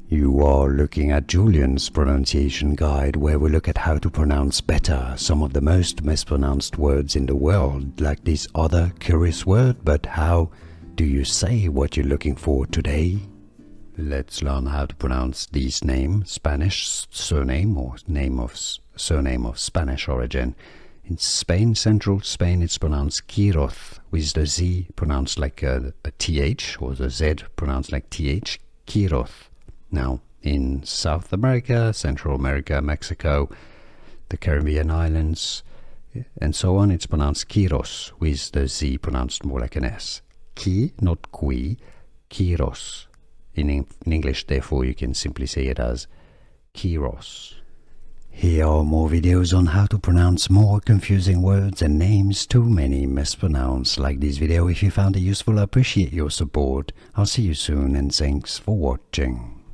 You are looking at Julian's pronunciation guide, where we look at how to pronounce better some of the most mispronounced words in the world, like this other curious word. But how do you say what you're looking for today? Let's learn how to pronounce this name, Spanish surname or surname of Spanish origin. In Spain, central Spain, it's pronounced Quiroz, with the Z pronounced like a TH, or the Z pronounced like TH, Quiroz. Now, in South America, Central America, Mexico, the Caribbean islands, and so on, it's pronounced Quiroz, with the Z pronounced more like an S. Qui, not qui, Quiroz. In English, therefore, you can simply say it as Quiroz. Here are more videos on how to pronounce more confusing words and names too many mispronounced. Like this video if you found it useful. I appreciate your support. I'll see you soon and thanks for watching.